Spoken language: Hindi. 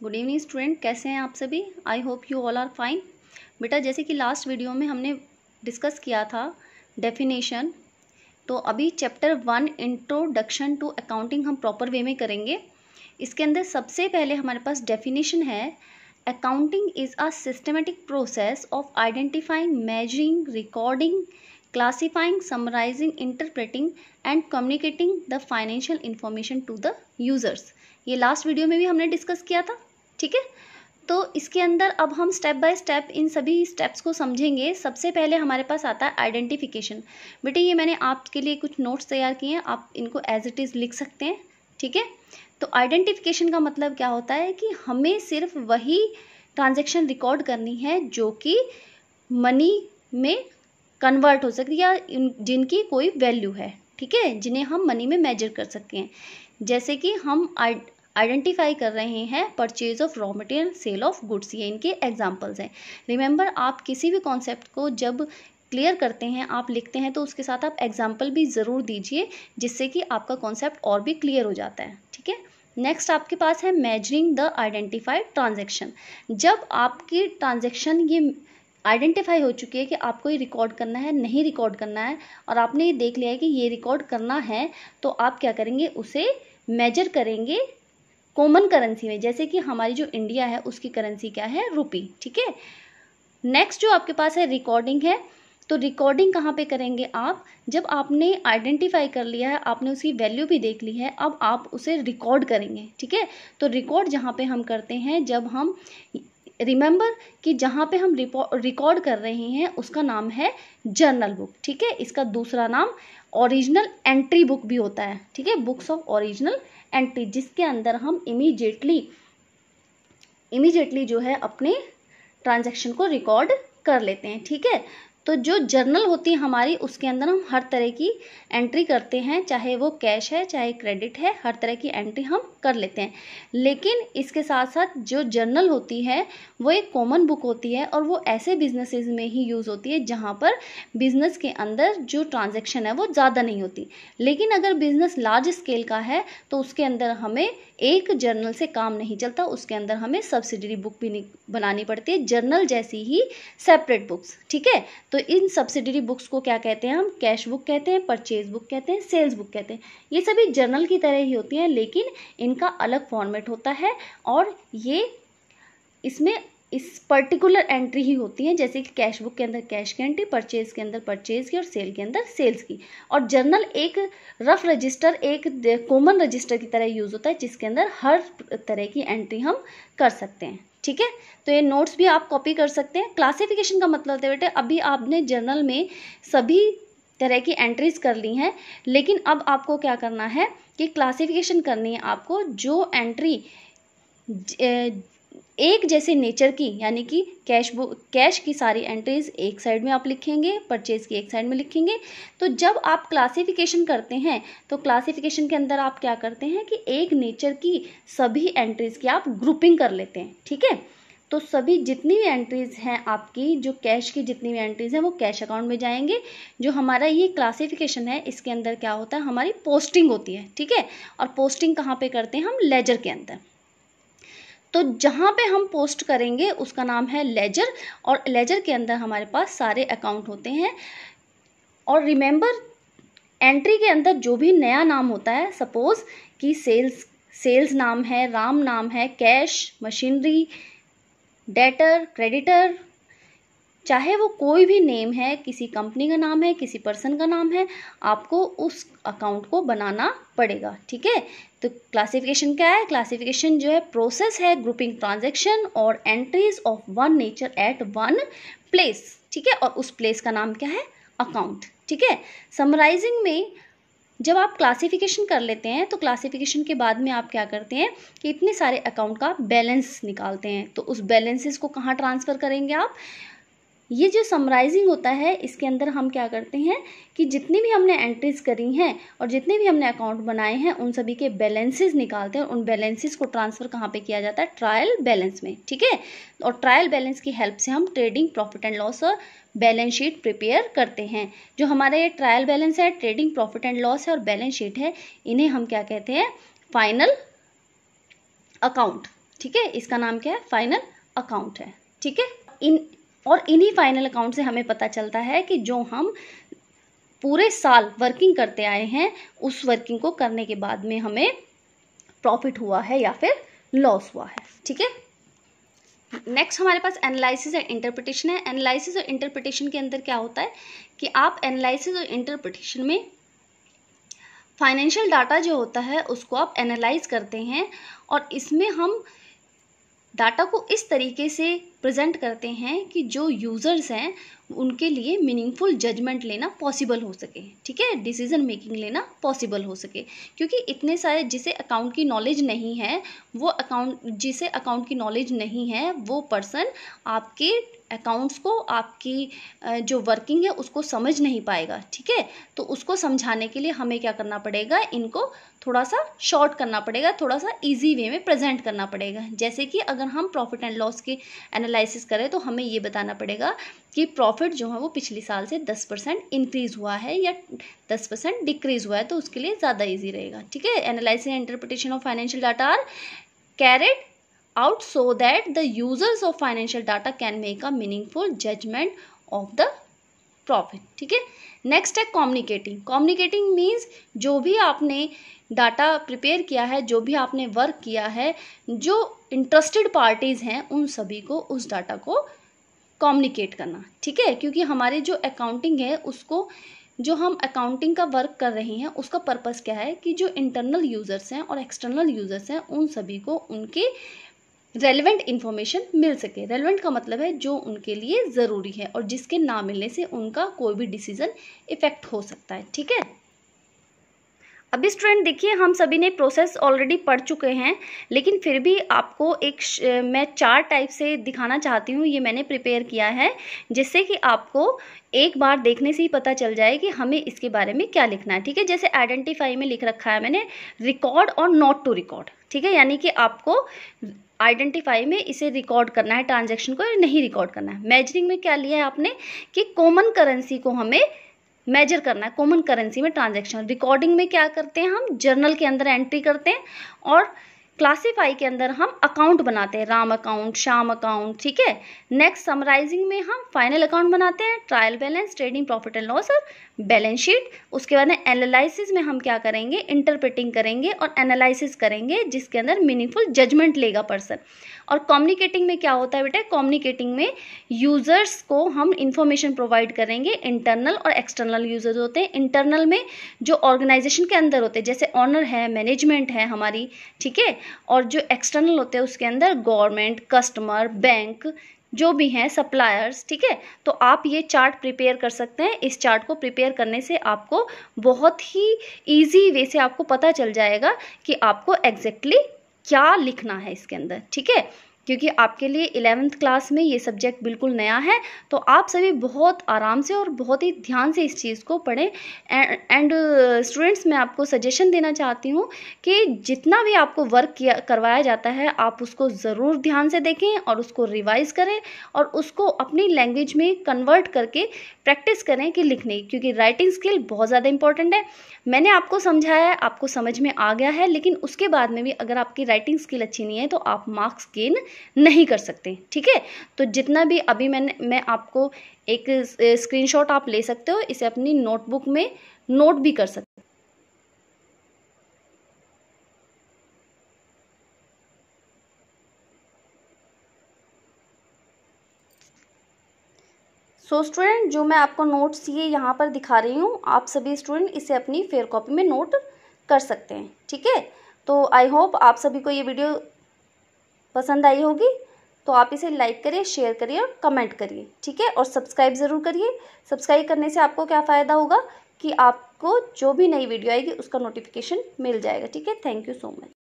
गुड इवनिंग स्टूडेंट, कैसे हैं आप सभी। I hope you all are fine. बेटा, जैसे कि लास्ट वीडियो में हमने डिस्कस किया था डेफिनेशन, तो अभी चैप्टर 1 इंट्रोडक्शन टू अकाउंटिंग हम प्रॉपर वे में करेंगे। इसके अंदर सबसे पहले हमारे पास डेफिनेशन है, accounting is a systematic process of identifying, measuring, recording, classifying, summarising, interpreting and communicating the financial information to the users. ये लास्ट वीडियो में भी हमने डिस्कस किया था, ठीक है। तो इसके अंदर अब हम स्टेप बाय स्टेप इन सभी स्टेप्स को समझेंगे। सबसे पहले हमारे पास आता है आइडेंटिफिकेशन। बेटे, ये मैंने आपके लिए कुछ नोट्स तैयार किए हैं, आप इनको एज इट इज़ लिख सकते हैं, ठीक है। तो आइडेंटिफिकेशन का मतलब क्या होता है कि हमें सिर्फ वही ट्रांजैक्शन रिकॉर्ड करनी है जो कि मनी में कन्वर्ट हो सकती है या जिनकी कोई वैल्यू है, ठीक है, जिन्हें हम मनी में मेजर कर सकते हैं। जैसे कि हम आइडेंटिफाई कर रहे हैं purchase of raw material, sale of goods, ये इनके एग्जांपल्स हैं। रिमेंबर, आप किसी भी कॉन्सेप्ट को जब क्लियर करते हैं, आप लिखते हैं, तो उसके साथ आप एग्जांपल भी ज़रूर दीजिए, जिससे कि आपका कॉन्सेप्ट और भी क्लियर हो जाता है, ठीक है। नेक्स्ट आपके पास है मेजरिंग द आइडेंटिफाइड ट्रांजेक्शन। जब आपकी ट्रांजेक्शन ये आइडेंटिफाई हो चुकी है कि आपको ये रिकॉर्ड करना है, नहीं रिकॉर्ड करना है, और आपने ये देख लिया है कि ये रिकॉर्ड करना है, तो आप क्या करेंगे, उसे मेजर करेंगे कॉमन करेंसी में। जैसे कि हमारी जो इंडिया है उसकी करेंसी क्या है, रुपी, ठीक है। नेक्स्ट जो आपके पास है रिकॉर्डिंग है। तो रिकॉर्डिंग कहाँ पे करेंगे आप, जब आपने आइडेंटिफाई कर लिया है, आपने उसकी वैल्यू भी देख ली है, अब आप उसे रिकॉर्ड करेंगे, ठीक है। तो रिकॉर्ड जहाँ पे हम करते हैं, जब हम रिमेंबर कि जहाँ पे हम रिकॉर्ड कर रहे हैं उसका नाम है जर्नल बुक, ठीक है। इसका दूसरा नाम ओरिजिनल एंट्री बुक भी होता है, ठीक है, बुक्स ऑफ ओरिजिनल एंट्री, जिसके अंदर हम इमीडिएटली जो है अपने ट्रांजैक्शन को रिकॉर्ड कर लेते हैं, ठीक है। तो जो जर्नल होती है हमारी, उसके अंदर हम हर तरह की एंट्री करते हैं, चाहे वो कैश है चाहे क्रेडिट है, हर तरह की एंट्री हम कर लेते हैं। लेकिन इसके साथ साथ जो जर्नल होती है वो एक कॉमन बुक होती है, और वो ऐसे बिजनेसेस में ही यूज़ होती है जहाँ पर बिजनेस के अंदर जो ट्रांजैक्शन है वो ज़्यादा नहीं होती। लेकिन अगर बिजनेस लार्ज स्केल का है तो उसके अंदर हमें एक जर्नल से काम नहीं चलता, उसके अंदर हमें सब्सिडरी बुक भी बनानी पड़ती है, जर्नल जैसी ही सेपरेट बुक्स, ठीक है। तो इन सब्सिडरी बुक्स को क्या कहते हैं, हम कैश बुक कहते हैं, परचेज बुक कहते हैं, सेल्स बुक कहते हैं। ये सभी जर्नल की तरह ही होती हैं, लेकिन इनका अलग फॉर्मेट होता है, और ये इसमें इस पर्टिकुलर एंट्री ही होती है। जैसे कि कैश बुक के अंदर कैश की एंट्री, परचेज के अंदर परचेज की, और सेल के अंदर सेल्स की। और जर्नल एक रफ रजिस्टर, एक कॉमन रजिस्टर की तरह यूज होता है, जिसके अंदर हर तरह की एंट्री हम कर सकते हैं, ठीक है। तो ये नोट्स भी आप कॉपी कर सकते हैं। क्लासिफिकेशन का मतलब है बेटे, अभी आपने जर्नल में सभी तरह की एंट्रीज कर ली हैं, लेकिन अब आपको क्या करना है कि क्लासिफिकेशन करनी है आपको। जो एंट्री एक जैसे नेचर की, यानी कि कैश की सारी एंट्रीज एक साइड में आप लिखेंगे, परचेज की एक साइड में लिखेंगे। तो जब आप क्लासिफिकेशन करते हैं, तो क्लासिफिकेशन के अंदर आप क्या करते हैं कि एक नेचर की सभी एंट्रीज की आप ग्रुपिंग कर लेते हैं, ठीक है। तो सभी जितनी भी एंट्रीज हैं आपकी, जो कैश की जितनी भी एंट्रीज हैं, वो कैश अकाउंट में जाएंगे। जो हमारा ये क्लासिफिकेशन है, इसके अंदर क्या होता है, हमारी पोस्टिंग होती है, ठीक है। और पोस्टिंग कहाँ पे करते हैं, हम लेजर के अंदर। तो जहाँ पे हम पोस्ट करेंगे उसका नाम है लेजर, और लेजर के अंदर हमारे पास सारे अकाउंट होते हैं। और रिमेंबर, एंट्री के अंदर जो भी नया नाम होता है, सपोज कि सेल्स नाम है, राम नाम है, कैश, मशीनरी, डेटर, क्रेडिटर, चाहे वो कोई भी नेम है, किसी कंपनी का नाम है, किसी पर्सन का नाम है, आपको उस अकाउंट को बनाना पड़ेगा, ठीक है। तो क्लासिफिकेशन क्या है, क्लासिफिकेशन जो है प्रोसेस है ग्रुपिंग ट्रांजैक्शन और entries of one nature eight one place, ठीक है। और उस प्लेस का नाम क्या है, अकाउंट, ठीक है। समराइजिंग में जब आप क्लासिफिकेशन कर लेते हैं, तो क्लासिफिकेशन के बाद में आप क्या करते हैं कि इतने सारे अकाउंट का बैलेंस निकालते हैं। तो उस बैलेंसेस को कहाँ ट्रांसफ़र करेंगे आप, ये जो समराइजिंग होता है, इसके अंदर हम क्या करते हैं कि जितनी भी हमने एंट्रीज करी हैं और जितने भी हमने अकाउंट बनाए हैं, उन सभी के बैलेंसेस निकालते हैं। उन बैलेंसेस को ट्रांसफ़र कहाँ पे किया जाता है, ट्रायल बैलेंस में, ठीक है। और ट्रायल बैलेंस की हेल्प से हम ट्रेडिंग प्रॉफिट एंड लॉस और बैलेंस शीट प्रिपेयर करते हैं। जो हमारा ये ट्रायल बैलेंस है, ट्रेडिंग प्रॉफिट एंड लॉस है और बैलेंस शीट है, इन्हें हम क्या कहते हैं, फाइनल अकाउंट, ठीक है, इसका नाम क्या है, फाइनल अकाउंट है। ठीक है, इन्हीं फाइनल अकाउंट से हमें पता चलता है कि जो हम पूरे साल वर्किंग करते आए हैं उस वर्किंग को करने के बाद में हमें प्रॉफिट हुआ है या फिर लॉस हुआ है। ठीक है, नेक्स्ट हमारे पास एनालिसिस एंड इंटरप्रिटेशन है। एनालिसिस और इंटरप्रिटेशन के अंदर क्या होता है कि आप एनालिसिस और इंटरप्रिटेशन में फाइनेंशियल डाटा जो होता है उसको आप एनालाइज करते हैं और इसमें हम डाटा को इस तरीके से प्रेजेंट करते हैं कि जो यूज़र्स हैं उनके लिए मीनिंगफुल जजमेंट लेना पॉसिबल हो सके। ठीक है, डिसीजन मेकिंग लेना पॉसिबल हो सके, क्योंकि इतने सारे जिसे अकाउंट की नॉलेज नहीं है जिसे अकाउंट की नॉलेज नहीं है वो पर्सन आपके अकाउंट्स को, आपकी जो वर्किंग है उसको समझ नहीं पाएगा। ठीक है, तो उसको समझाने के लिए हमें क्या करना पड़ेगा, इनको थोड़ा सा शॉर्ट करना पड़ेगा, थोड़ा सा इजी वे में प्रेजेंट करना पड़ेगा। जैसे कि अगर हम प्रॉफिट एंड लॉस की एनालिसिस करें तो हमें ये बताना पड़ेगा कि प्रॉफिट जो है वो पिछले साल से 10% इंक्रीज हुआ है या 10% डिक्रीज हुआ है, तो उसके लिए ज़्यादा इजी रहेगा। ठीक है, analysis and interpretation of financial data are carried out so that the users of financial data can make a meaningful judgment of the profit। ठीक है, नेक्स्ट है कम्युनिकेटिंग। कम्युनिकेटिंग मीन्स जो भी आपने डाटा प्रिपेयर किया है, जो भी आपने वर्क किया है, जो इंटरेस्टेड पार्टीज हैं उन सभी को उस डाटा को कम्युनिकेट करना। ठीक है, क्योंकि हमारे जो अकाउंटिंग है उसको, जो हम अकाउंटिंग का वर्क कर रहे हैं उसका पर्पस क्या है कि जो इंटरनल यूजर्स हैं और एक्सटर्नल यूजर्स हैं उन सभी को उनके रेलेवेंट इन्फॉर्मेशन मिल सके। रेलेवेंट का मतलब है जो उनके लिए ज़रूरी है और जिसके ना मिलने से उनका कोई भी डिसीजन इफेक्ट हो सकता है। ठीक है, अभी स्टूडेंट देखिए हम सभी ने प्रोसेस ऑलरेडी पढ़ चुके हैं, लेकिन फिर भी आपको एक मैं 4 टाइप से दिखाना चाहती हूँ। ये मैंने प्रिपेयर किया है जिससे कि आपको एक बार देखने से ही पता चल जाए कि हमें इसके बारे में क्या लिखना है। ठीक है, जैसे आइडेंटिफाई में लिख रखा है मैंने रिकॉर्ड और नॉट टू रिकॉर्ड। ठीक है, यानी कि आपको आइडेंटिफाई में इसे रिकॉर्ड करना है ट्रांजैक्शन को या नहीं रिकॉर्ड करना है। मेजरिंग में क्या लिया है आपने कि कॉमन करेंसी को हमें मेजर करना है, कॉमन करेंसी में ट्रांजैक्शन। रिकॉर्डिंग में क्या करते हैं, हम जर्नल के अंदर एंट्री करते हैं और क्लासीफाई के अंदर हम अकाउंट बनाते हैं, राम अकाउंट, श्याम अकाउंट। ठीक है, नेक्स्ट समराइजिंग में हम फाइनल अकाउंट बनाते हैं, trial balance, trading profit and loss और बैलेंस शीट। उसके बाद में एनालिसिस में हम क्या करेंगे, इंटरप्रेटिंग करेंगे और एनालिसिस करेंगे जिसके अंदर मीनिंगफुल जजमेंट लेगा पर्सन। और कम्युनिकेटिंग में क्या होता है बेटा, कम्युनिकेटिंग में यूजर्स को हम इंफॉर्मेशन प्रोवाइड करेंगे। इंटरनल और एक्सटर्नल यूजर्स होते हैं। इंटरनल में जो ऑर्गेनाइजेशन के अंदर होते हैं, जैसे ऑनर है, मैनेजमेंट है हमारी। ठीक है, और जो एक्सटर्नल होते हैं उसके अंदर गवर्नमेंट, कस्टमर, बैंक, जो भी हैं सप्लायर्स। ठीक है, तो आप ये चार्ट प्रिपेयर कर सकते हैं। इस चार्ट को प्रिपेयर करने से आपको बहुत ही इजी वे से आपको पता चल जाएगा कि आपको एग्जैक्टली क्या लिखना है इसके अंदर। ठीक है, क्योंकि आपके लिए 11th क्लास में ये सब्जेक्ट बिल्कुल नया है, तो आप सभी बहुत आराम से और बहुत ही ध्यान से इस चीज़ को पढ़ें। एंड स्टूडेंट्स, मैं आपको सजेशन देना चाहती हूँ कि जितना भी आपको वर्क करवाया जाता है आप उसको ज़रूर ध्यान से देखें और उसको रिवाइज़ करें और उसको अपनी लैंग्वेज में कन्वर्ट करके प्रैक्टिस करें कि लिखने, क्योंकि राइटिंग स्किल बहुत ज़्यादा इंपॉर्टेंट है। मैंने आपको समझाया है, आपको समझ में आ गया है, लेकिन उसके बाद में भी अगर आपकी राइटिंग स्किल अच्छी नहीं है तो आप मार्क्स गेन नहीं कर सकते। ठीक है, तो जितना भी अभी मैं आपको एक स्क्रीनशॉट आप ले सकते हो, इसे अपनी नोटबुक में नोट भी कर सकते हो। सो स्टूडेंट, जो मैं आपको नोट्स ये यहाँ पर दिखा रही हूँ, आप सभी स्टूडेंट इसे अपनी फेयर कॉपी में नोट कर सकते हैं। ठीक है, तो आई होप आप सभी को ये वीडियो पसंद आई होगी, तो आप इसे लाइक करिए, शेयर करिए और कमेंट करिए। ठीक है, और सब्सक्राइब ज़रूर करिए। सब्सक्राइब करने से आपको क्या फ़ायदा होगा कि आपको जो भी नई वीडियो आएगी उसका नोटिफिकेशन मिल जाएगा। ठीक है, थैंक यू सो मच।